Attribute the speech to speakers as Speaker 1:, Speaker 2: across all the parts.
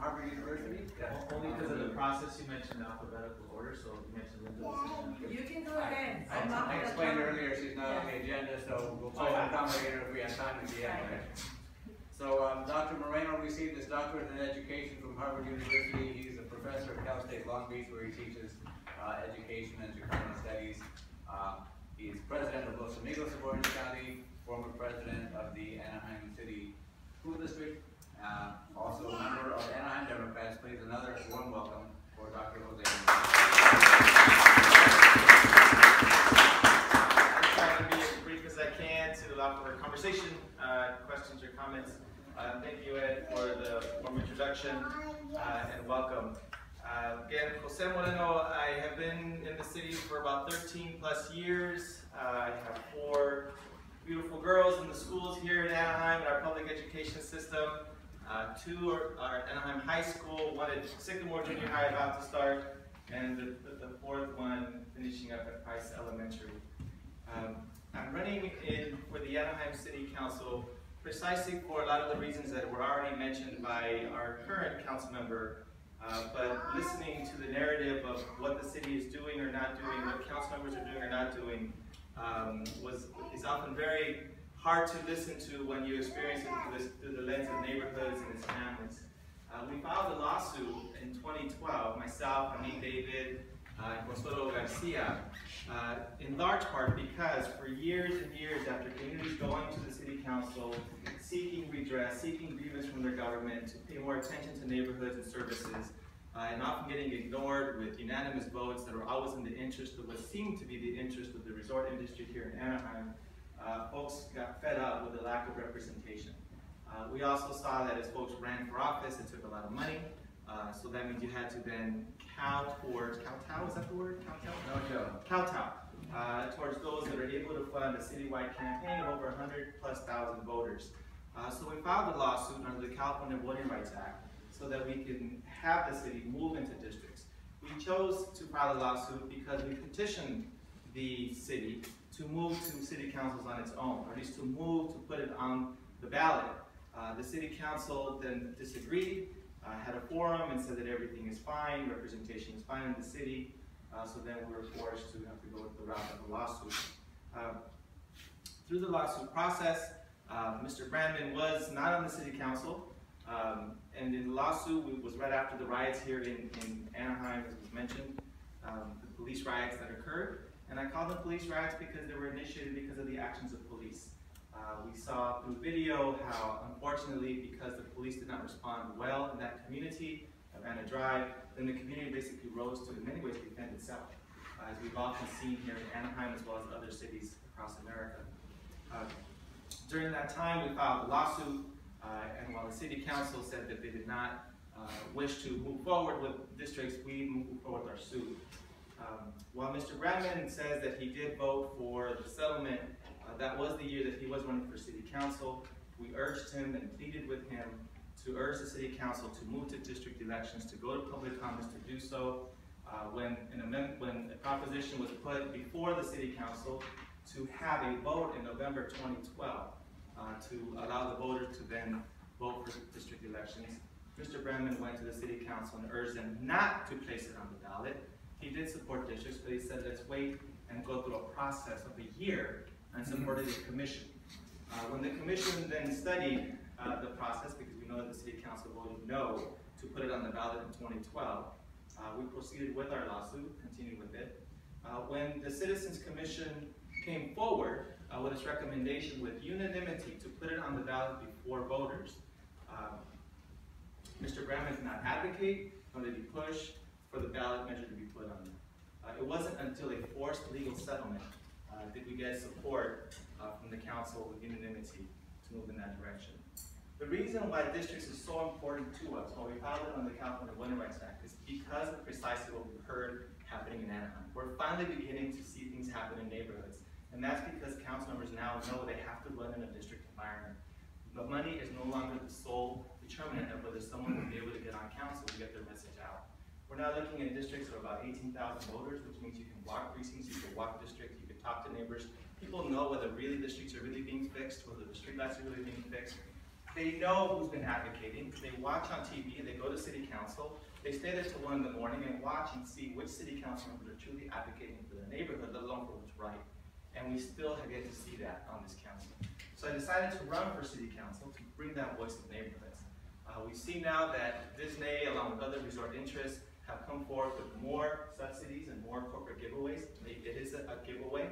Speaker 1: Harvard University.
Speaker 2: Only because of the process you mentioned alphabetical order, so you mentioned Linda.
Speaker 3: You can go ahead.
Speaker 1: I explained earlier she's not on the agenda, so we'll try to accommodate her if we have time at the end. Okay? So Dr. Moreno received his doctorate in education from Harvard University. He's a professor at Cal State Long Beach, where he teaches education and Chicano studies. He's president of Los Amigos of Orange County, former president of the Anaheim City School District, also a member of Anaheim Democrats. Please, another warm welcome for Dr. Jose.
Speaker 4: I'll try to be as brief as I can to allow for conversation, questions or comments. Thank you, Ed, for the warm introduction and welcome. Again, Jose Moreno, I have been in the city for about 13 plus years. I have 4 beautiful girls in the schools here in Anaheim in our public education system. 2 are at Anaheim High School, 1 at Sycamore Junior High about to start, and the 4th one finishing up at Price Elementary. I'm running in for the Anaheim City Council precisely for a lot of the reasons that were already mentioned by our current council member. But listening to the narrative of what the city is doing or not doing, what council members are doing or not doing, is often very hard to listen to when you experience it through the lens of neighborhoods and its families. We filed a lawsuit in 2012, myself, Amin David, and Consuelo Garcia, in large part because for years and years after communities going to the city council, seeking redress, seeking grievance from their government to pay more attention to neighborhoods and services, and often getting ignored with unanimous votes that were always in the interest of what seemed to be the interest of the resort industry here in Anaheim, folks got fed up with the lack of representation. We also saw that as folks ran for office, it took a lot of money. So that means you had to then kowtow, is that the word? Kowtow towards those that are able to fund a citywide campaign of over 100,000+ voters. So we filed a lawsuit under the California Voting Rights Act so that we can have the city move into districts. We chose to file a lawsuit because we petitioned the city to move to city councils on its own, or at least to move to put it on the ballot. The city council then disagreed, had a forum and said that everything is fine, representation is fine in the city, so then we were forced to have to go the route of the lawsuit. Through the lawsuit process, Mr. Brandman was not on the city council, and in the lawsuit, it was right after the riots here in Anaheim, as was mentioned, the police riots that occurred. And I call them police riots because they were initiated because of the actions of police. We saw through video how, unfortunately, because the police did not respond well in that community, Havana Drive, then the community basically rose to, in many ways, defend itself, as we've often seen here in Anaheim as well as other cities across America. During that time, we filed a lawsuit, and while the city council said that they did not wish to move forward with districts, we moved forward with our suit. While Mr. Brandman says that he did vote for the settlement, that was the year that he was running for city council. We urged him and pleaded with him to urge the city council to move to district elections, to go to public comments to do so. When a proposition was put before the city council to have a vote in November 2012 to allow the voters to then vote for district elections, Mr. Brandman went to the city council and urged them not to place it on the ballot. He did support districts, but he said, let's wait and go through a process of a year, and supported the commission. When the commission then studied the process, because we know that the city council voted no to put it on the ballot in 2012, we proceeded with our lawsuit, continued with it. When the Citizens Commission came forward with its recommendation with unanimity to put it on the ballot before voters, Mr. Brandman did not advocate, nor did he push for the ballot measure to be put on there. It wasn't until a forced legal settlement did we get support from the council with unanimity to move in that direction. The reason why districts is so important to us, while we filed it on the California Voting Rights Act, is because of precisely what we heard happening in Anaheim. We're finally beginning to see things happen in neighborhoods, and that's because council members now know they have to run in a district environment. But money is no longer the sole determinant of whether someone will be able to get on council to get their message out. We're now looking at districts of about 18,000 voters, which means you can walk precincts, you can walk districts, you can talk to neighbors. People know whether really the streets are really being fixed, whether the streetlights are really being fixed. They know who's been advocating. They watch on TV, they go to city council, they stay there till 1 in the morning and watch and see which city council members are truly advocating for their neighborhood, let alone for what's right. And we still have yet to see that on this council. So I decided to run for city council to bring that voice of neighborhoods. We see now that Disney, along with other resort interests, have come forward with more subsidies and more corporate giveaways. It is a giveaway.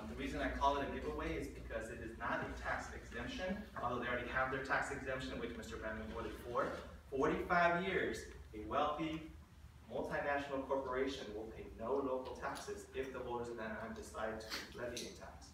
Speaker 4: The reason I call it a giveaway is because it is not a tax exemption, although they already have their tax exemption, which Mr. Brandman voted for. 45 years, a wealthy, multinational corporation will pay no local taxes if the voters of Anaheim decide to levy a tax.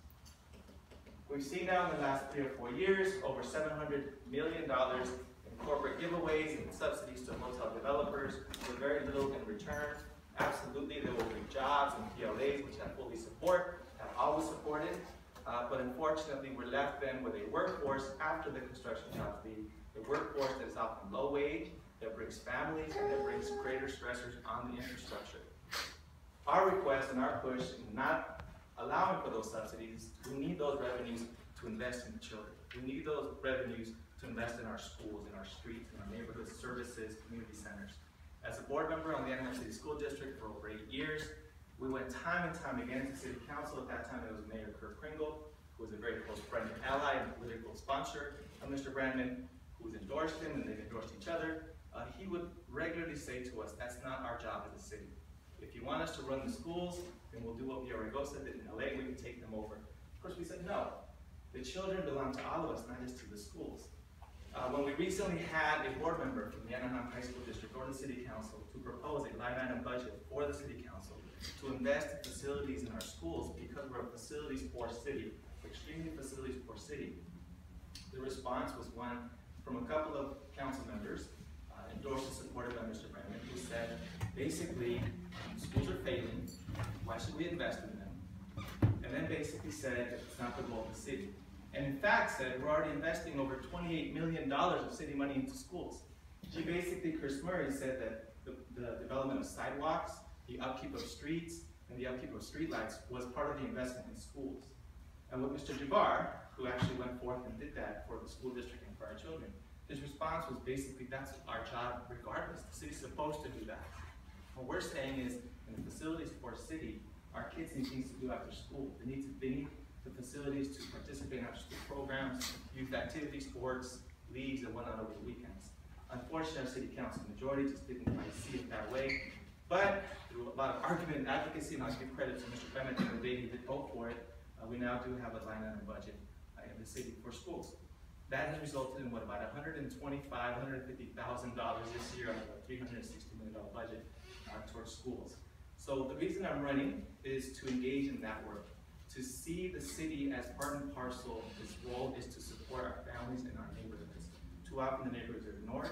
Speaker 4: We've seen now in the last 3 or 4 years over $700 million in corporate giveaways and subsidies to hotel developers with very little in return. Absolutely, there will be jobs and PLAs, which I fully support, have always supported, but unfortunately we're left then with a workforce after the construction jobs leave, a workforce that is often low wage, that brings families, and that brings greater stressors on the infrastructure. Our request and our push in not allowing for those subsidies, we need those revenues to invest in the children. We need those revenues to invest in our schools, in our streets, in our neighborhood services, community centers. As a board member on the Anaheim City School District for over 8 years, we went time and time again to City Council. At that time, it was Mayor Kurt Kringle, who was a very close friend and ally and political sponsor of Mr. Brandman, who's endorsed him and they've endorsed each other. He would regularly say to us, that's not our job as a city. If you want us to run the schools, then we'll do what Villaraigosa did in LA, we can take them over. Of course, we said no. The children belong to all of us, not just to the schools. When we recently had a board member from the Anaheim High School District or the City Council to propose a line item budget for the City Council to invest in facilities in our schools because we're a facilities poor city, extremely facilities poor city, the response was one from a couple of council members, endorsed and supported by Mr. Brandman, who said, basically, schools are failing, why should we invest in them? And then basically said, it's not the goal of the city. And in fact said, we're already investing over $28 million of city money into schools. She basically, Chris Murray, said that the development of sidewalks, the upkeep of streets, and the upkeep of streetlights was part of the investment in schools. And with Mr. Jabbar, who actually went forth and did that for the school district and for our children, his response was basically, that's our job regardless. The city's supposed to do that. What we're saying is, in a facilities poor city, our kids need things to do after school. They need the facilities to participate in after school programs, youth activity, sports, leagues, and whatnot over the weekends. Unfortunately, our city council majority just didn't quite see it that way. But through a lot of argument and advocacy, and I'll give credit to Mr. Bennett the day he did vote for it, we now do have a line item budget in the city for schools. That has resulted in what, about $125,000, $150,000 this year out of a $360 million budget towards schools. So the reason I'm running is to engage in that work, to see the city as part and parcel. Its role is to support our families and our neighborhoods. Too often the neighborhoods are ignored.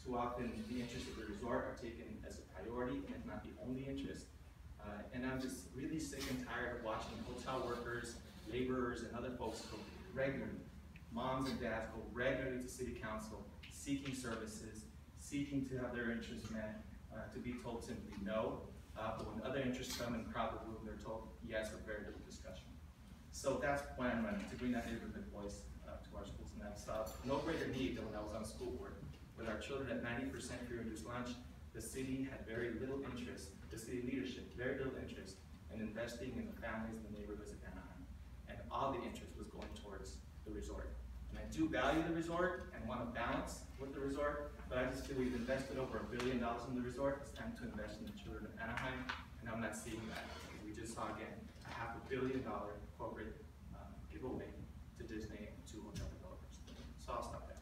Speaker 4: Too often the interests of the resort are taken as a priority, and it's not the only interest. And I'm just really sick and tired of watching hotel workers, laborers, and other folks go regularly. Moms and dads go regularly to city council, seeking services, seeking to have their interests met, to be told simply no. But when other interests come and crowd the room, they're told yes with very little discussion. So that's why I'm running, to bring that neighborhood voice to our schools. And I saw no greater need than when I was on school board. With our children at 90% free reduced lunch, the city had very little interest, the city leadership, very little interest in investing in the families and the neighborhoods of Anaheim. And all the interest was going towards the resort. And I do value the resort and want to balance with the resort, but I just feel we've invested over $1 billion in the resort. It's time to invest in the children of Anaheim, and I'm not seeing that. We just saw again a $500 million corporate giveaway to Disney and to hotel developers. So I'll stop there.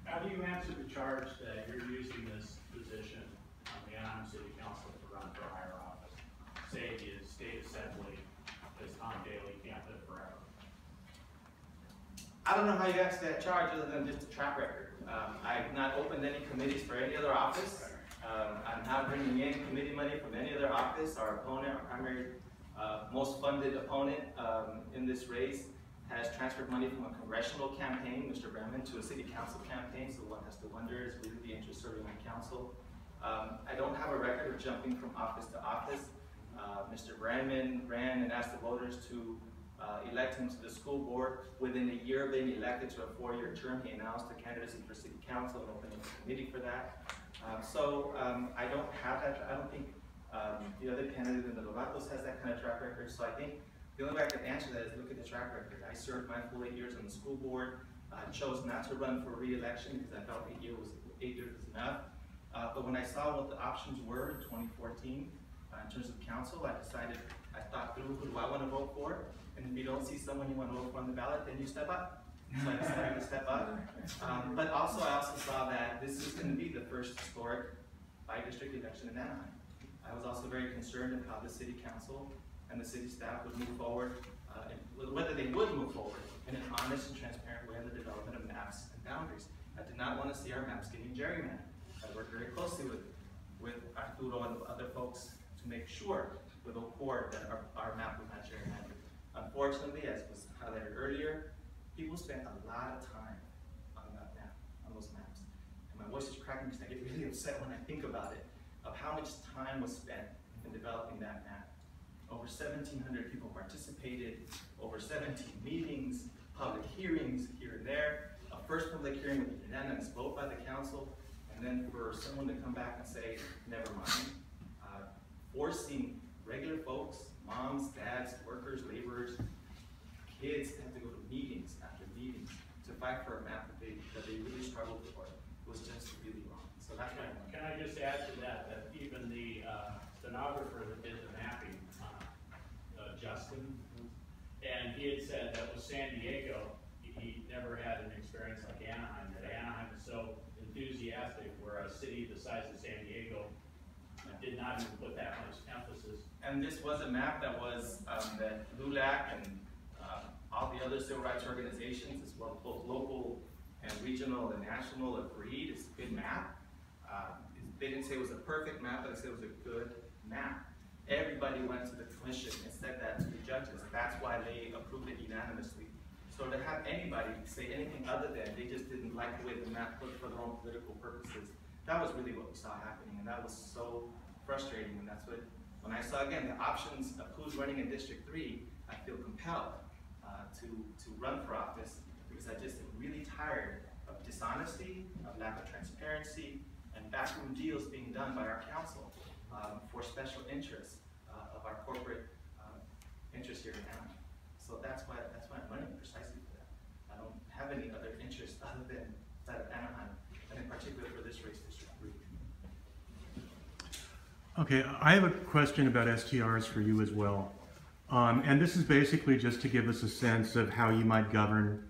Speaker 3: How do you answer the charge that you're using this position on the Anaheim City Council to run for a higher office? Say the state assembly, because Tom Daly can't live forever.
Speaker 4: I don't know how you answer that charge other than just a track record. I've not opened any committees for any other office. I'm not bringing in committee money from any other office. Our opponent, our primary, most funded opponent in this race, has transferred money from a congressional campaign, Mr. Brandman, to a city council campaign, so one has to wonder, is really the interest serving on council? I don't have a record of jumping from office to office. Mr. Brandman ran and asked the voters to elect him to the school board. Within a year of being elected to a 4-year term, he announced the candidacy for city council and opening a committee for that. I don't have that. I don't think the other candidate in the Lovatos has that kind of track record. So I think the only way I can answer that is look at the track record. I served my full 8 years on the school board. I chose not to run for re-election because I felt 8 years was enough. But when I saw what the options were in 2014 in terms of council, I thought through who do I want to vote for? And if you don't see someone you want to vote for on the ballot, then you step up. So I decided to step up. But I also saw that this is going to be the first historic by-district election in Anaheim. I was also very concerned of how the city council and the city staff would move forward, whether they would move forward in an honest and transparent way in the development of maps and boundaries. I did not want to see our maps getting gerrymandered. I worked very closely with Arturo and other folks to make sure with OCOR that our map was not gerrymandered. Unfortunately, as was highlighted earlier, people spent a lot of time on that map, on those maps. And my voice is cracking because I get really upset when I think about it, of how much time was spent in developing that map. Over 1,700 people participated, over 17 meetings, public hearings here and there, a first public hearing with a unanimous vote by the council, and then for someone to come back and say, never mind, forcing regular folks, moms, dads, workers, laborers, kids to have to go to meetings after meetings to fight for a map that they really struggled for was just really wrong. So that's why
Speaker 3: Can I just add to that, that even the stenographer that did the mapping, Justin, and he had said that with San Diego, he never had an experience like Anaheim, that Anaheim is so enthusiastic, where a city the size of San Diego did not even put that much emphasis.
Speaker 4: And this was a map that was, that LULAC and all the other civil rights organizations, as well, both local and regional and national, agreed it's a good map. They didn't say it was a perfect map, but they said it was a good map. Everybody went to the commission and said that to the judges. That's why they approved it unanimously. So to have anybody say anything other than they just didn't like the way the map looked for their own political purposes, that was really what we saw happening, and that was so frustrating. And that's what, when I saw again the options of who's running in District 3, I feel compelled to run for office because I just am really tired of dishonesty, of lack of transparency, and backroom deals being done by our council for special interests of our corporate interests here in Anaheim. So that's why I'm running precisely for that. I don't have any other interest other than that of Anaheim, and in particular for this race, District 3.
Speaker 5: Okay, I have a question about STRs for you as well. And this is basically just to give us a sense of how you might govern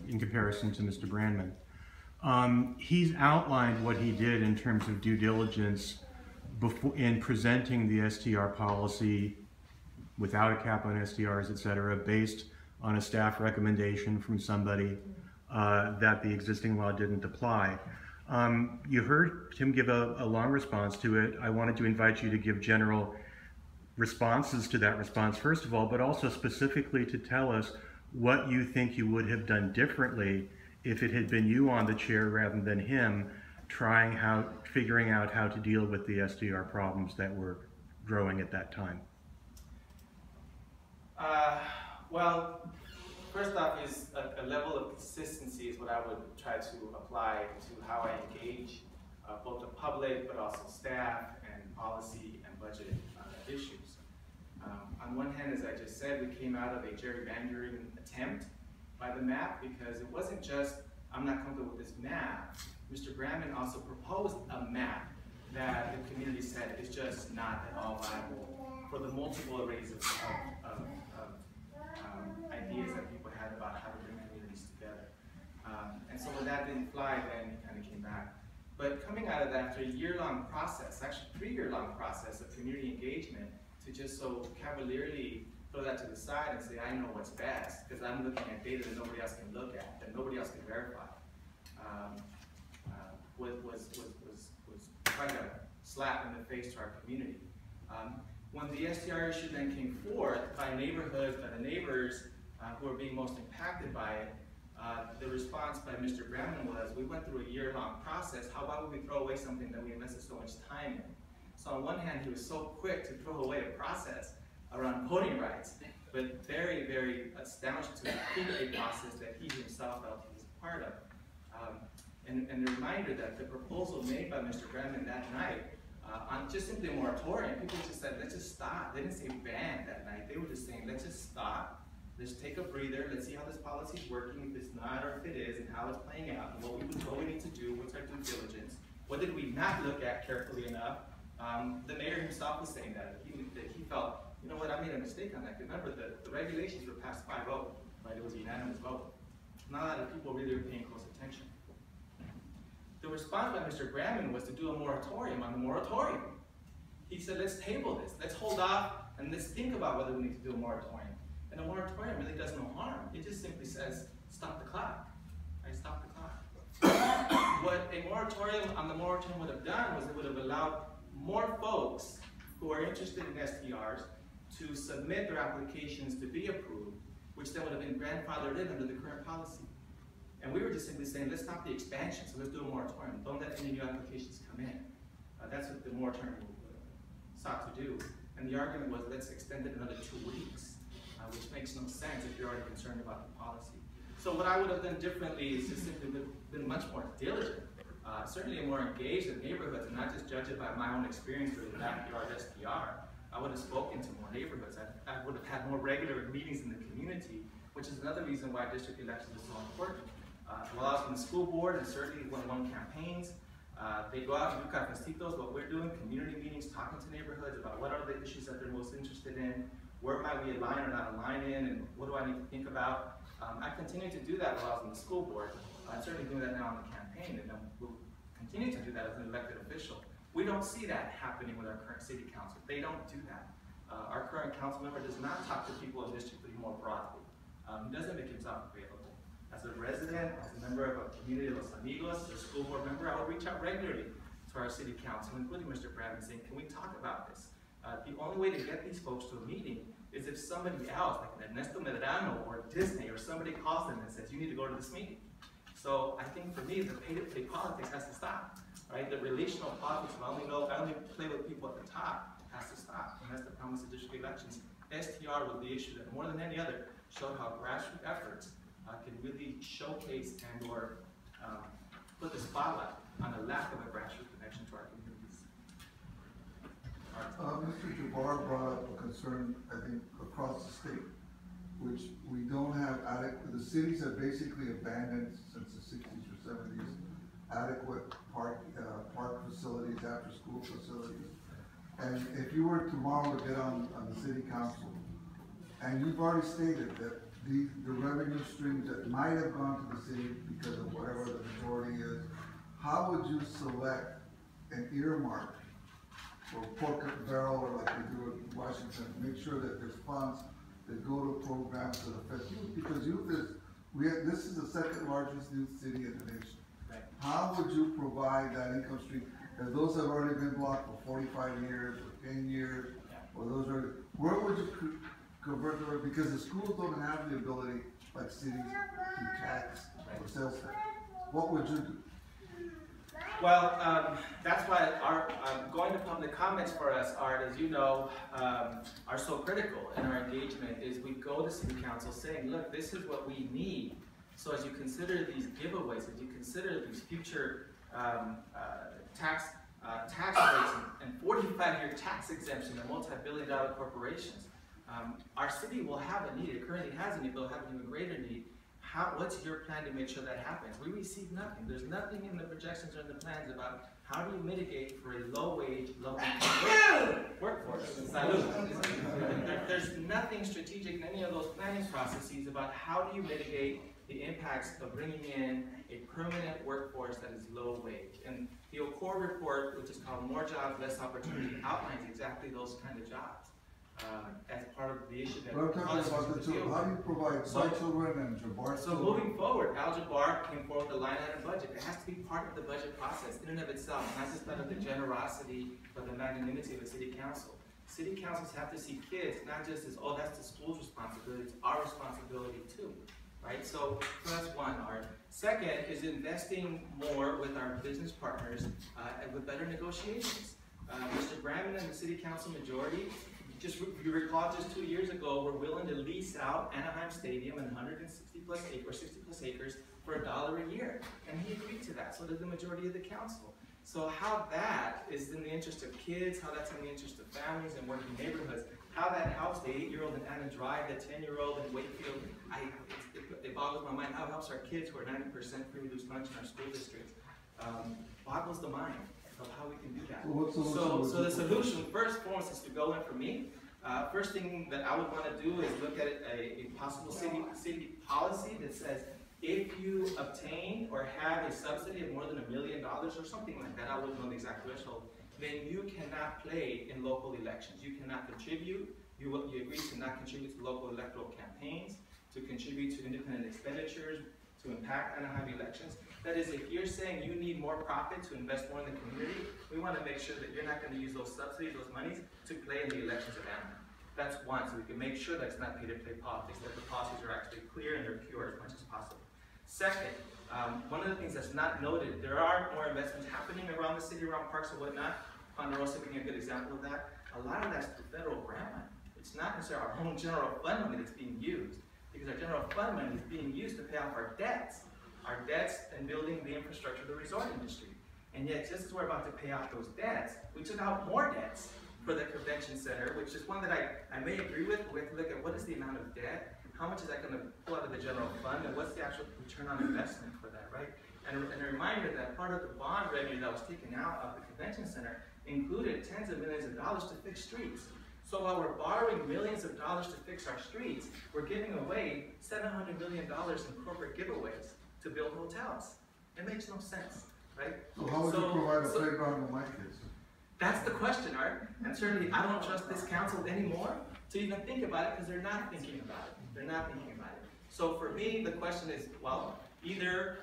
Speaker 5: in comparison to Mr. Brandman. He's outlined what he did in terms of due diligence in presenting the STR policy without a cap on STRs, et cetera, based on a staff recommendation from somebody that the existing law didn't apply. You heard Tim give a long response to it. I wanted to invite you to give general responses to that response, first of all, but also specifically to tell us what you think you would have done differently if it had been you on the chair rather than him figuring out how to deal with the STR problems that were growing at that time.
Speaker 4: Well, first off is a level of consistency is what I would try to apply to how I engage both the public, but also staff and policy and budget issues. On one hand, as I just said, we came out of a gerrymandering attempt by the map because it wasn't just, I'm not comfortable with this map. Mr. Brandman also proposed a map that the community said is just not at all viable for the multiple arrays of ideas that people had about how to bring communities together. And so when that didn't fly, then he kind of came back. But coming out of that, after a year-long process, actually 3-year-long process of community engagement, to just so cavalierly throw that to the side and say, I know what's best, because I'm looking at data that nobody else can look at, that nobody else can verify, was quite a slap in the face to our community. When the STR issue then came forth by neighborhoods, by the neighbors who are being most impacted by it, the response by Mr. Brandman was, we went through a year-long process, how about we throw away something that we invested so much time in? So on one hand, he was so quick to throw away a process around voting rights, but very, very staunch to keep a process that he himself felt he was part of. And a reminder that the proposal made by Mr. Brandman that night on just simply a moratorium, people just said, let's just stop. They didn't say ban that night. They were just saying, let's just stop. Let's take a breather. Let's see how this policy is working, if it's not or if it is, and how it's playing out, and what we need to do, what's our due diligence. What did we not look at carefully enough? The mayor himself was saying that he felt, you know what, I made a mistake on that. Remember, the regulations were passed 5-0, right? It was a unanimous vote. Not a lot of people really were paying close attention. The response by Mr. Brandman was to do a moratorium on the moratorium. He said, let's table this, let's hold off, and let's think about whether we need to do a moratorium. And a moratorium really does no harm. It just simply says, stop the clock, right? Stop the clock. What a moratorium on the moratorium would have done was it would have allowed more folks who are interested in STRs to submit their applications to be approved, which then would have been grandfathered in under the current policy. And we were just simply saying, let's stop the expansion, so let's do a moratorium. Don't let any new applications come in. That's what the moratorium sought to do. And the argument was, let's extend it another 2 weeks, which makes no sense if you're already concerned about the policy. So what I would have done differently is just simply been much more diligent, certainly more engaged in neighborhoods, and not just judge it by my own experience with the backyard STR. I would have spoken to more neighborhoods. I would have had more regular meetings in the community, which is another reason why district elections are so important. While I was in the school board, and certainly when I won campaigns, they go out and do cafecitos, what we're doing, community meetings, talking to neighborhoods about what are the issues that they're most interested in, where might we align or not align in, and what do I need to think about. I continued to do that while I was in the school board. I'm certainly doing that now in the campaign, and we'll continue to do that as an elected official. We don't see that happening with our current city council. They don't do that. Our current council member does not talk to people in District 3 more broadly. He doesn't make himself available. As a resident, as a member of a community of Los Amigos, as a school board member, I would reach out regularly to our city council, including Mr. Brandman, saying, can we talk about this? The only way to get these folks to a meeting is if somebody else, like an Ernesto Medrano or Disney, or somebody calls them and says, you need to go to this meeting. So I think for me, the pay-to-play politics has to stop, right? The relational politics, I only play with people at the top, has to stop. And that's the promise of district elections. STR was the issue that more than any other showed how grassroots efforts can really showcase and or put the spotlight on the lack of a grassroots connection to our communities.
Speaker 6: Mr. Jabbar brought up a concern, I think, across the state, which we don't have adequate, the cities have basically abandoned since the 60s or 70s, adequate park facilities, after school facilities. And if you were tomorrow to get on the city council, and you've already stated that the revenue streams that might have gone to the city because of whatever the majority is, how would you select an earmark for pork and barrel, or like we do in Washington, make sure that there's funds that go to programs that affect youth? Because youth is, this is the second largest youth city in the nation.
Speaker 4: Right.
Speaker 6: How would you provide that income stream? If those have already been blocked for 45 years or 10 years, or those are, where would you convert the, because the schools don't have the ability, like cities, to tax or sales tax. What would you do?
Speaker 4: Well, that's why our going to public comments for us, Art, as you know, are so critical in our engagement. Is we go to City Council saying, look, this is what we need. So as you consider these giveaways, as you consider these future tax rates and 45-year tax exemption of multi-billion-dollar corporations, our city will have a need. It currently has a need, but will have an even greater need. What's your plan to make sure that happens? We receive nothing. There's nothing in the projections or in the plans about how do you mitigate for a low-wage, low-income workforce. There's nothing strategic in any of those planning processes about how do you mitigate the impacts of bringing in a permanent workforce that is low-wage. And the O'Core report, which is called More Jobs, Less Opportunity, outlines exactly those kind of jobs. As part of the issue that
Speaker 6: we're talking about the two. How do you provide my children and Jabbar?
Speaker 4: So moving forward, Al Jabbar came forward with a line item budget. It has to be part of the budget process in and of itself, not just out of the generosity but the magnanimity of the city council. City councils have to see kids not just as, oh, that's the school's responsibility, it's our responsibility too, right? So that's one, Art. Second is investing more with our business partners and with better negotiations. Mr. Brandman and the City Council majority, you recall just 2 years ago, were willing to lease out Anaheim Stadium and 160 plus acres, or 60 plus acres for $1 a year. And he agreed to that, so did the majority of the council. So how that is in the interest of kids, how that's in the interest of families and working neighborhoods, how that helps the 8-year-old in Anna Drive, the 10-year-old in Wakefield, it boggles my mind how it helps our kids who are 90% free reduced lunch in our school districts. Boggles the mind of how we can do that. So the solution, first and foremost, is to go in for me. First thing that I would want to do is look at a possible city policy that says if you obtain or have a subsidy of more than $1 million or something like that, I wouldn't know the exact threshold, then you cannot play in local elections. You cannot contribute. You agree to not contribute to local electoral campaigns, to contribute to independent expenditures, to impact Anaheim elections. That is, if you're saying you need more profit to invest more in the community, we want to make sure that you're not going to use those subsidies, those monies, to play in the elections of Anaheim. That's one, so we can make sure that it's not pay-to-play politics, that the policies are actually clear and they're pure as much as possible. Second, one of the things that's not noted, there are more investments happening around the city, around parks and whatnot. Ponderosa being a good example of that. A lot of that's through federal grant money. It's not necessarily our own general fund money that's being used, because our general fund money is being used to pay off our debts and building the infrastructure of the resort industry. And yet, just as we're about to pay off those debts, we took out more debts for the convention center, which is one that I may agree with, but we have to look at what is the amount of debt, how much is that going to pull out of the general fund, and what's the actual return on investment for that, right? And a reminder that part of the bond revenue that was taken out of the convention center included tens of millions of dollars to fix streets. So while we're borrowing millions of dollars to fix our streets, we're giving away $700 million in corporate giveaways to build hotels. It makes no sense, right?
Speaker 6: So how would you provide a playground for my kids?
Speaker 4: That's the question, Art. And certainly I don't trust this council anymore to even think about it, because they're not thinking about it. They're not thinking about it. So for me, the question is, well, either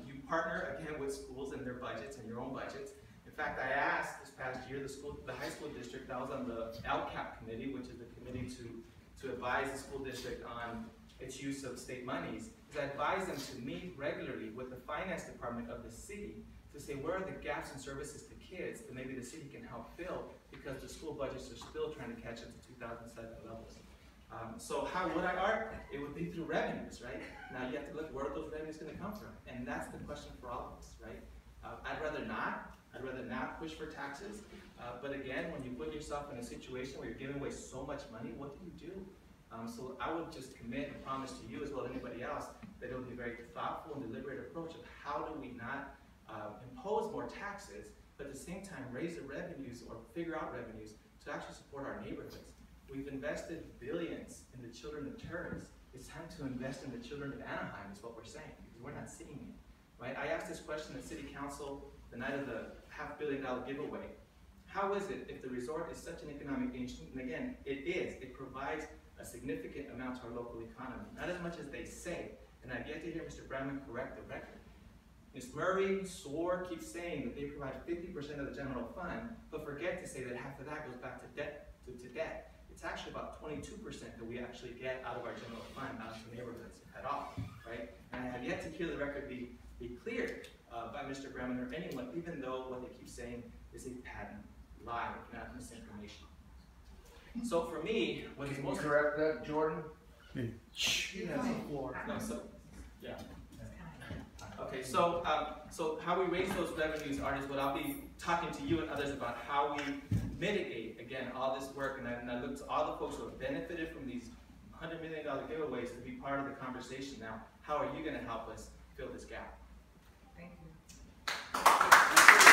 Speaker 4: you partner again with schools and their budgets and your own budgets. In fact, I asked this past year the high school district that was on the LCAP committee, which is the committee to advise the school district on its use of state monies, is I advised them to meet regularly with the finance department of the city to say where are the gaps in services to kids that maybe the city can help fill, because the school budgets are still trying to catch up to 2007 levels. So how would I art? It would be through revenues, right? Now you have to look where are those revenues going to come from, and that's the question for all of us, right? I'd rather not push for taxes, but again, when you put yourself in a situation where you're giving away so much money, what do you do? So I would just commit and promise to you as well as anybody else that it will be a very thoughtful and deliberate approach of how do we not impose more taxes, but at the same time raise the revenues or figure out revenues to actually support our neighborhoods. We've invested billions in the children of tourists. It's time to invest in the children of Anaheim is what we're saying, because we're not seeing it, right? I asked this question at City Council the night of the $500 million giveaway. How is it if the resort is such an economic engine? And again, it is. It provides a significant amount to our local economy, not as much as they say. And I've yet to hear Mr. Brandman correct the record. Ms. Murray, SOAR keeps saying that they provide 50% of the general fund, but forget to say that half of that goes back to debt. It's actually about 22% that we actually get out of our general fund out to neighborhoods at all, right? And I have yet to hear the record be cleared by Mr. Brandman or anyone, even though what they keep saying is a patent lie, if not misinformation. So for me, what is most—
Speaker 7: correct that, Jordan?
Speaker 4: Yeah. Okay, so how we raise those revenues, Art, is what I'll be talking to you and others about how we mitigate, again, all this work, and I look to all the folks who have benefited from these $100 million giveaways to be part of the conversation now. How are you going to help us fill this gap?